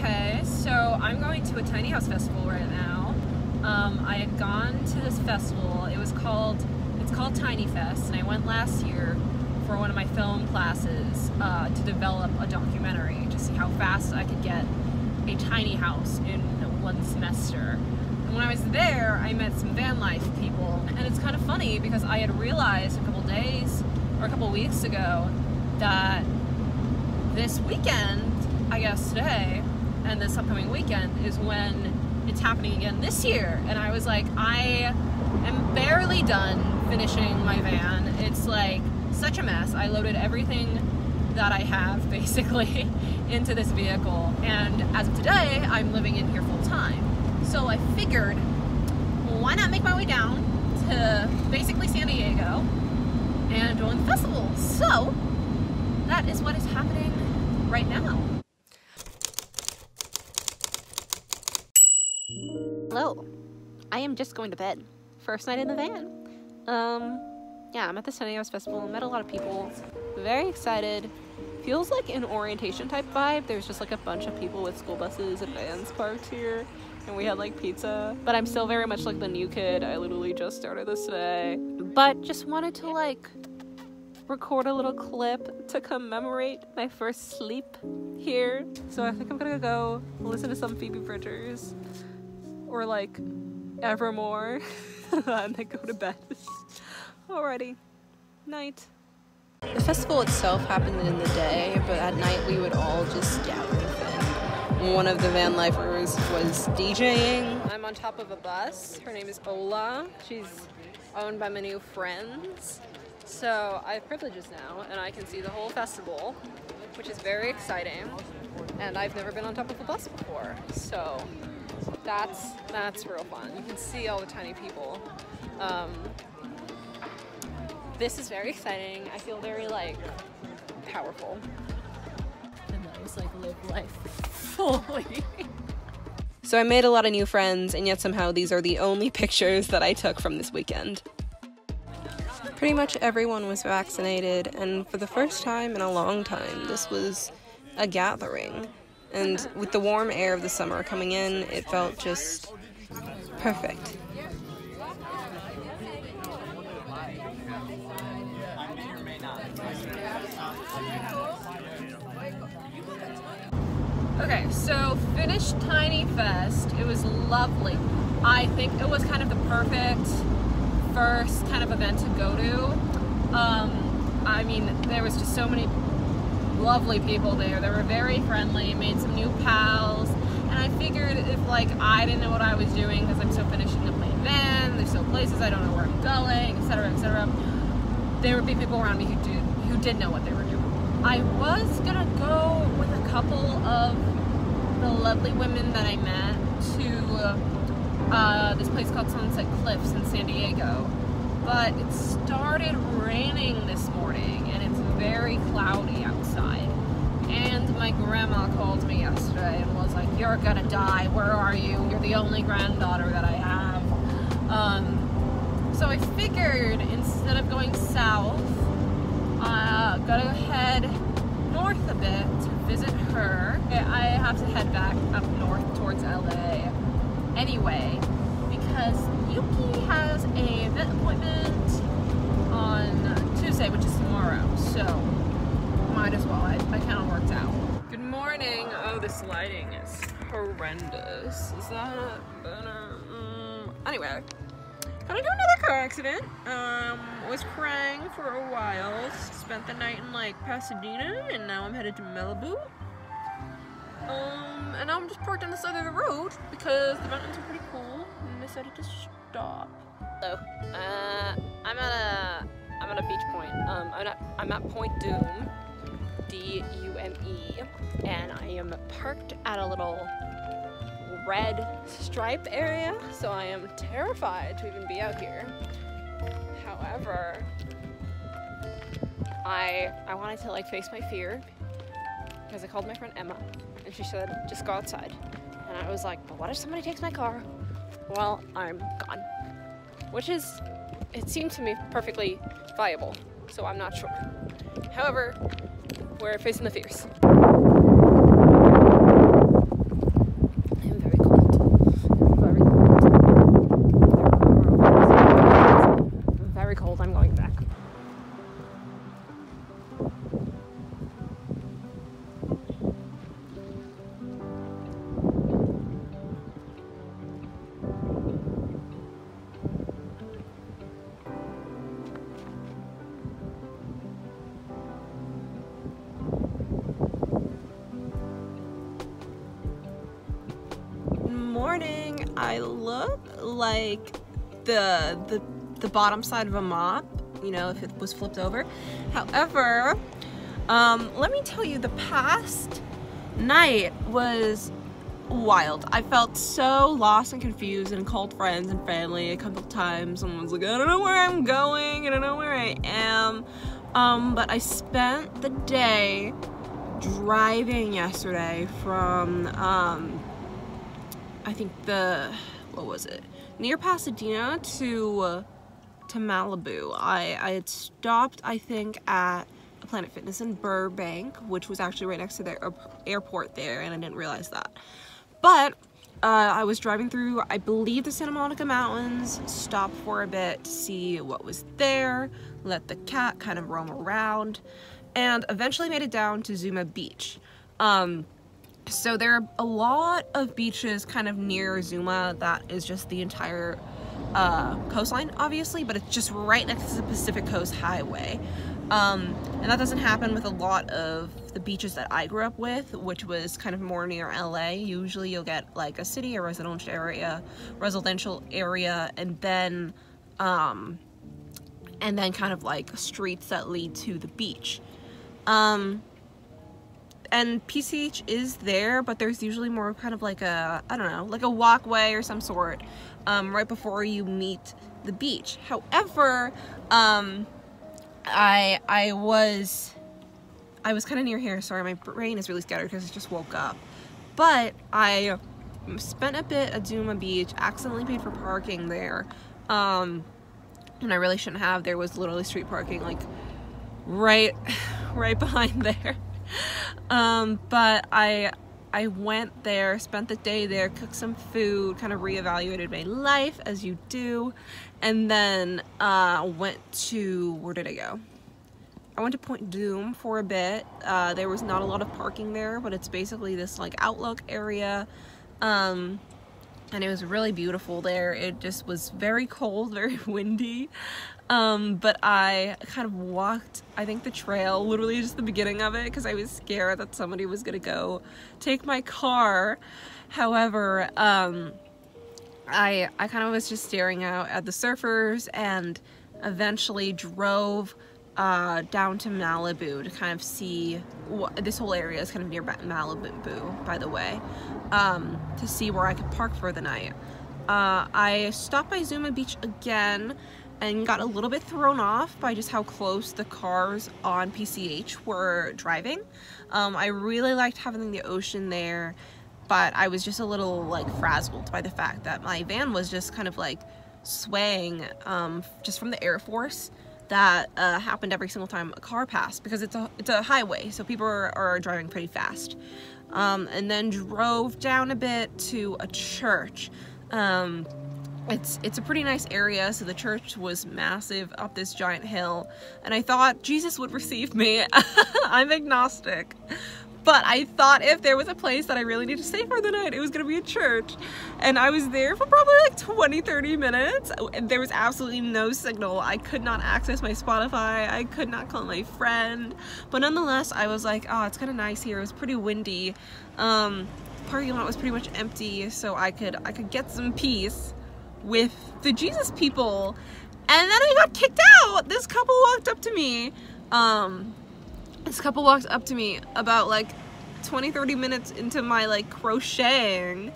Okay, so I'm going to a tiny house festival right now. I had gone to this festival. It's called tinyfest, and I went last year for one of my film classes to develop a documentary to see how fast I could get a tiny house in one semester. And when I was there, I met some van life people, and it's kind of funny because I had realized a couple weeks ago that this weekend, I guess today, and this upcoming weekend is when it's happening again this year. And I was like, I am barely done finishing my van. It's like such a mess. I loaded everything that I have basically into this vehicle, and as of today I'm living in here full time. So I figured, why not make my way down to basically San Diego and join the festival. So that is what is happening right now. Hello, I am just going to bed. First night in the van. Yeah, I'm at the Tiny House Festival, met a lot of people, very excited. Feels like an orientation type vibe. There's just like a bunch of people with school buses and vans parked here, and we had like pizza. But I'm still very much like the new kid. I literally just started this today. But just wanted to like record a little clip to commemorate my first sleep here. So I think I'm gonna go listen to some Phoebe Bridgers or like Evermore and then go to bed. Alrighty, night. The festival itself happened in the day, but at night we would all just gather, and one of the van lifers was DJing. I'm on top of a bus. Her name is Ola. She's owned by my new friends. So I have privileges now, and I can see the whole festival, which is very exciting. And I've never been on top of a bus before, so that's real fun. You can see all the tiny people. This is very exciting. I feel very like powerful. And that was like live life fully. So I made a lot of new friends, and yet somehow these are the only pictures that I took from this weekend. Pretty much everyone was vaccinated, and for the first time in a long time, this was a gathering. And with the warm air of the summer coming in, it felt just perfect. Okay, so finished Tiny Fest. It was lovely. I think it was kind of the perfect first kind of event to go to. I mean, there was just so many lovely people there. They were very friendly, made some new pals, and I figured if like I didn't know what I was doing because I'm still finishing up my van, there's still places I don't know where I'm going, etc., etc., there would be people around me who did know what they were doing. I was gonna go with a couple of the lovely women that I met to this place called Sunset Cliffs in San Diego, but it started raining this morning and it's very cloudy outside. And my grandma called me yesterday and was like, "You're gonna die, where are you? You're the only granddaughter that I have." So I figured instead of going south, gotta head north a bit to visit her. I have to head back up north towards LA anyway, because Yuki has a vet appointment on Tuesday, which is tomorrow, so might as well. I kind of worked out. Good morning. Oh, this lighting is horrendous. Is that better? Anyway, got into another car accident. Was crying for a while. Spent the night in like Pasadena, and now I'm headed to Malibu. And now I'm just parked on the side of the road because the mountains are pretty cool and decided to stop. So, I'm at a beach point. I'm at Point Dume, D-U-M-E, and I am parked at a little red stripe area, so I am terrified to even be out here. However, I wanted to like face my fear because I called my friend Emma and she said just go outside, and I was like, but what if somebody takes my car? Well, I'm gone, which is, it seemed to me perfectly viable, so I'm not sure. However, we're facing the fears. I look like the bottom side of a mop, you know, if it was flipped over. However, let me tell you, the past night was wild. I felt so lost and confused and called friends and family a couple times. And was like, I don't know where I'm going, I don't know where I am. But I spent the day driving yesterday from, I think what was it? Near Pasadena to Malibu. I had stopped, I think, at a Planet Fitness in Burbank, which was actually right next to the airport there, and I didn't realize that. But I was driving through, I believe, the Santa Monica Mountains, stopped for a bit to see what was there, let the cat kind of roam around, and eventually made it down to Zuma Beach. So there are a lot of beaches kind of near Zuma that is just the entire coastline, obviously, but it's just right next to the Pacific Coast Highway. And that doesn't happen with a lot of the beaches that I grew up with, which was kind of more near LA. Usually you'll get like a city or residential area, and then kind of like streets that lead to the beach. And PCH is there, but there's usually more kind of like a, I don't know, like a walkway or some sort, right before you meet the beach. However, I was kind of near here. Sorry, my brain is really scattered because I just woke up. But I spent a bit at Zuma Beach, accidentally paid for parking there, and I really shouldn't have. There was literally street parking like right behind there. But I went there, spent the day there, cooked some food, kind of reevaluated my life as you do, and then went to, where did I go? I went to Point Doom for a bit. There was not a lot of parking there, but it's basically this like outlook area, and it was really beautiful there. It just was very cold, very windy, but I kind of walked, I think, the trail, literally just the beginning of it, because I was scared that somebody was gonna go take my car. However, I kind of was just staring out at the surfers, and eventually drove down to Malibu to kind of see what this whole area is kind of near Malibu, by the way, to see where I could park for the night. I stopped by Zuma Beach again and got a little bit thrown off by just how close the cars on PCH were driving. I really liked having the ocean there, but I was just a little like frazzled by the fact that my van was just kind of like swaying just from the Air Force. That happened every single time a car passed, because it's a highway, so people are driving pretty fast. And then drove down a bit to a church. It's a pretty nice area, so the church was massive up this giant hill, and I thought Jesus would receive me. I'm agnostic. But I thought if there was a place that I really needed to stay for the night, it was gonna be a church. And I was there for probably like 20-30 minutes. And there was absolutely no signal. I could not access my Spotify. I could not call my friend. But nonetheless, I was like, oh, it's kind of nice here. It was pretty windy. Parking lot was pretty much empty, so I could get some peace with the Jesus people. And then I got kicked out. This couple walked up to me. About like 20-30 minutes into my like crocheting,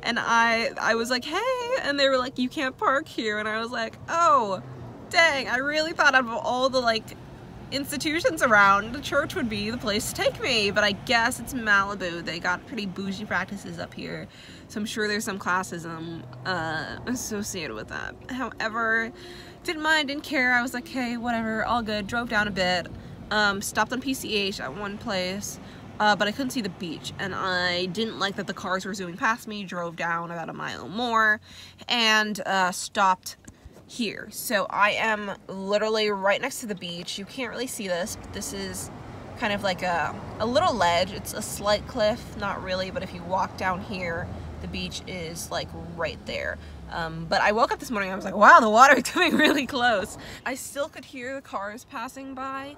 and I was like, hey, and they were like, you can't park here, and I was like, oh dang, I really thought out of all the like institutions around, the church would be the place to take me, but I guess it's Malibu. They got pretty bougie practices up here, so I'm sure there's some classism associated with that. However, didn't mind, didn't care. I was like, hey, whatever, all good. Drove down a bit. Stopped on PCH at one place, but I couldn't see the beach, and I didn't like that the cars were zooming past me. Drove down about a mile more, and stopped here. So I am literally right next to the beach. You can't really see this, but this is kind of like a little ledge. It's a slight cliff, not really, but if you walk down here, the beach is like right there. But I woke up this morning and I was like, wow, the water is coming really close. I still could hear the cars passing by.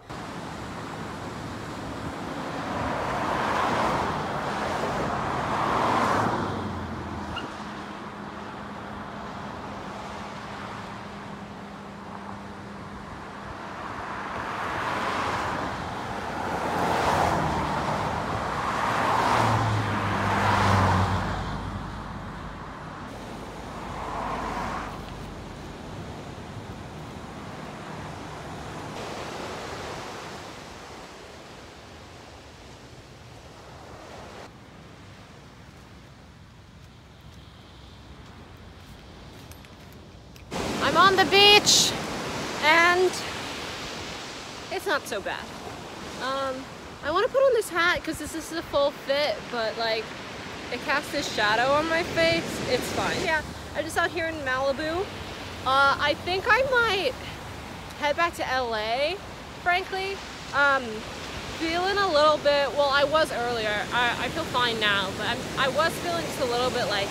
I'm on the beach and it's not so bad. I want to put on this hat because this is a full fit, but like it casts this shadow on my face. It's fine. Yeah, I'm just out here in Malibu. I think I might head back to LA, frankly. Feeling a little bit, well, I was earlier. I feel fine now, but I was feeling just a little bit like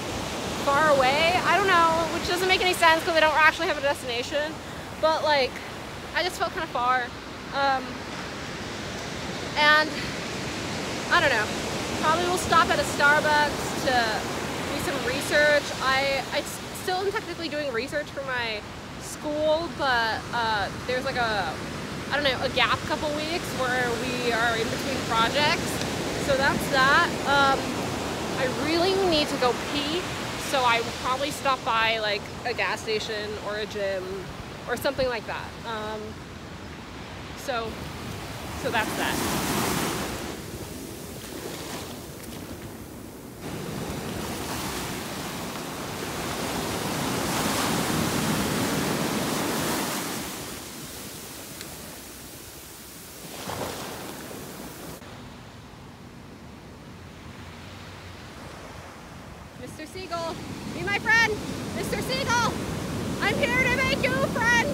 far away. I don't know, which doesn't make any sense because I don't actually have a destination, but like I just felt kind of far. And I don't know, probably will stop at a Starbucks to do some research. I still am technically doing research for my school, but there's like a gap couple weeks where we are in between projects, so that's that. I really need to go pee, so I will probably stop by like a gas station or a gym or something like that. So that's that. Mr. Seagull, be my friend! Mr. Seagull! I'm here to make you a friend!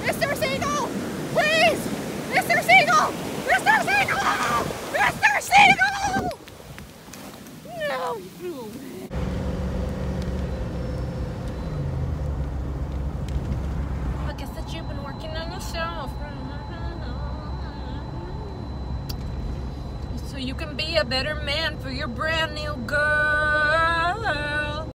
Mr. Seagull! Please! Mr. Seagull! Mr. Seagull! Mr. Seagull! No! I guess that you've been working on yourself. So you can be a better man for your brand new girl.